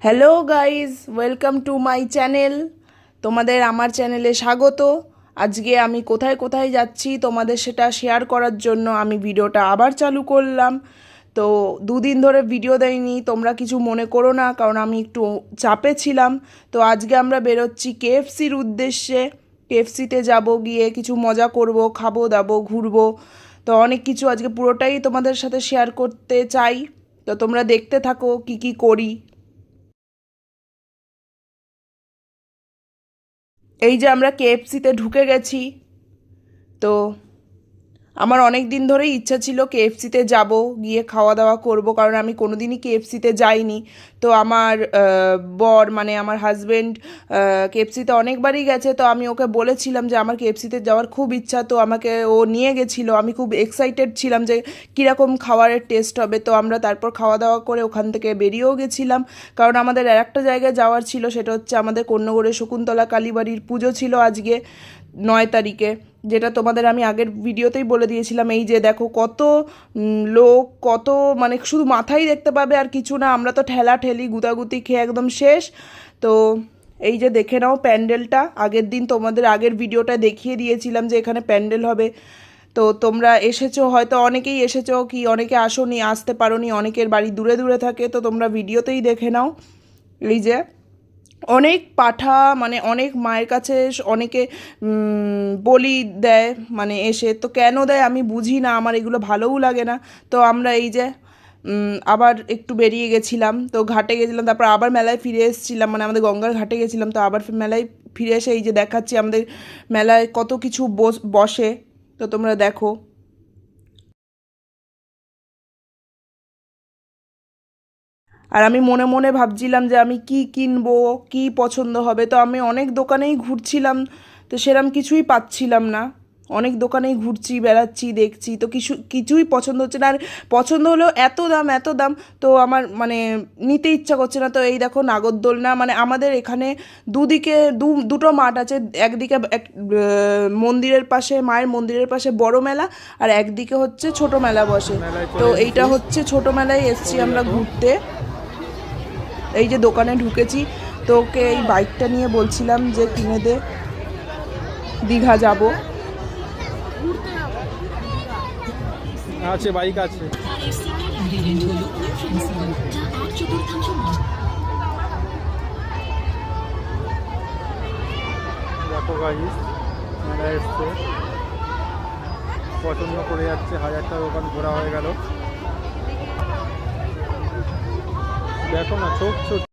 Hello guys, welcome to my channel. তোমাদের আমার চ্যানেলে স্বাগত। আজকে আমি কোথায় কোথায় যাচ্ছি তোমাদের সেটা শেয়ার করার জন্য আমি ভিডিওটা আবার চালু করলাম। তো দুদিন ধরে ভিডিও দেয়নি, তোমরা কিছু মনে করো না, কারণ আমি একটু চাপে ছিলাম। তো আজকে আমরা বেরোচ্ছি কেএফসির উদ্দেশ্যে। কেএফসিতে যাব, গিয়ে কিছু মজা করব, খাবো দাবো, ঘুরবো। তো অনেক কিছু আজকে পুরোটাই তোমাদের সাথে শেয়ার করতে চাই। তো তোমরা দেখতে থাকো কি কি করি। এই যে আমরা কেএফসিতে ঢুকে গেছি। তো আমার অনেক দিন ধরেই ইচ্ছা ছিল কেএফসিতে যাব, গিয়ে খাওয়া দাওয়া করব, কারণ আমি কোনো দিনই কেএফসিতে যাইনি। তো আমার বর মানে আমার হাজবেন্ড কেএফসিতে অনেকবারই গেছে। তো আমি ওকে বলেছিলাম যে আমার কেএফসিতে যাওয়ার খুব ইচ্ছা। তো আমাকে ও নিয়ে গেছিলো, আমি খুব এক্সাইটেড ছিলাম যে কীরকম খাবারের টেস্ট হবে। তো আমরা তারপর খাওয়া দাওয়া করে ওখান থেকে বেরিয়েও গেছিলাম, কারণ আমাদের আর একটা জায়গায় যাওয়ার ছিল, সেটা হচ্ছে আমাদের কন্যগড়ে শকুন্তলা কালীবাড়ির পুজো ছিল আজকে 9 তারিখে, যেটা তোমাদের আমি আগের ভিডিওতেই বলে দিয়েছিলাম। এই যে দেখো কত লোক, কত মানে শুধু মাথাই দেখতে পাবে আর কিছু না। আমরা তো ঠেলা ঠেলি গুতাগুতি খেয়ে একদম শেষ। তো এই যে দেখে নাও প্যান্ডেলটা, আগের দিন তোমাদের আগের ভিডিওটা দেখিয়ে দিয়েছিলাম যে এখানে প্যান্ডেল হবে। তো তোমরা এসেছো, হয়তো অনেকেই এসেছো, কি অনেকে আসোনি, আসতে পারোনি, অনেকের বাড়ি দূরে দূরে থাকে। তো তোমরা ভিডিওতেই দেখে নাও। এই যে অনেক পাঠা, মানে অনেক মায়ের কাছে অনেকে বলি দেয়, মানে এসে। তো কেন দেয় আমি বুঝি না, আমার এগুলো ভালোও লাগে না। তো আমরা এই যে আবার একটু বেরিয়ে গেছিলাম, তো ঘাটে গেছিলাম, তারপর আবার মেলায় ফিরে এসেছিলাম, মানে আমাদের গঙ্গার ঘাটে গেছিলাম। তো আবার মেলায় ফিরে এসে এই যে দেখাচ্ছি আমাদের মেলায় কত কিছু বসে। তো তোমরা দেখো। আর আমি মনে মনে ভাবছিলাম যে আমি কি কিনবো, কি পছন্দ হবে। তো আমি অনেক দোকানেই ঘুরছিলাম, তো সেরম কিছুই পাচ্ছিলাম না। অনেক দোকানেই ঘুরছি, বেড়াচ্ছি, দেখছি, তো কিছুই পছন্দ হচ্ছে না। আর পছন্দ হলেও এত দাম এত দাম, তো আমার মানে নিতে ইচ্ছা করছে না। তো এই দেখো নাগরদোলনা, মানে আমাদের এখানে দুদিকে দুটো মাঠ আছে। একদিকে মন্দিরের পাশে, মায়ের মন্দিরের পাশে বড় মেলা, আর একদিকে হচ্ছে ছোট মেলা বসে। তো এইটা হচ্ছে ছোট মেলায় এসছি আমরা ঘুরতে। এই যে দোকানে ঢুকেছি, তো ওকে এই বাইকটা নিয়ে বলছিলাম যে কিনে দে, দীঘা যাব। আছে বাইক আছে। দেখো গাইস, মেলা এসছে, পছন্দ করে যাচ্ছে। 1000টা দোকান ঘোরা হয়ে গেল। দেখো না, চোখ ছোট।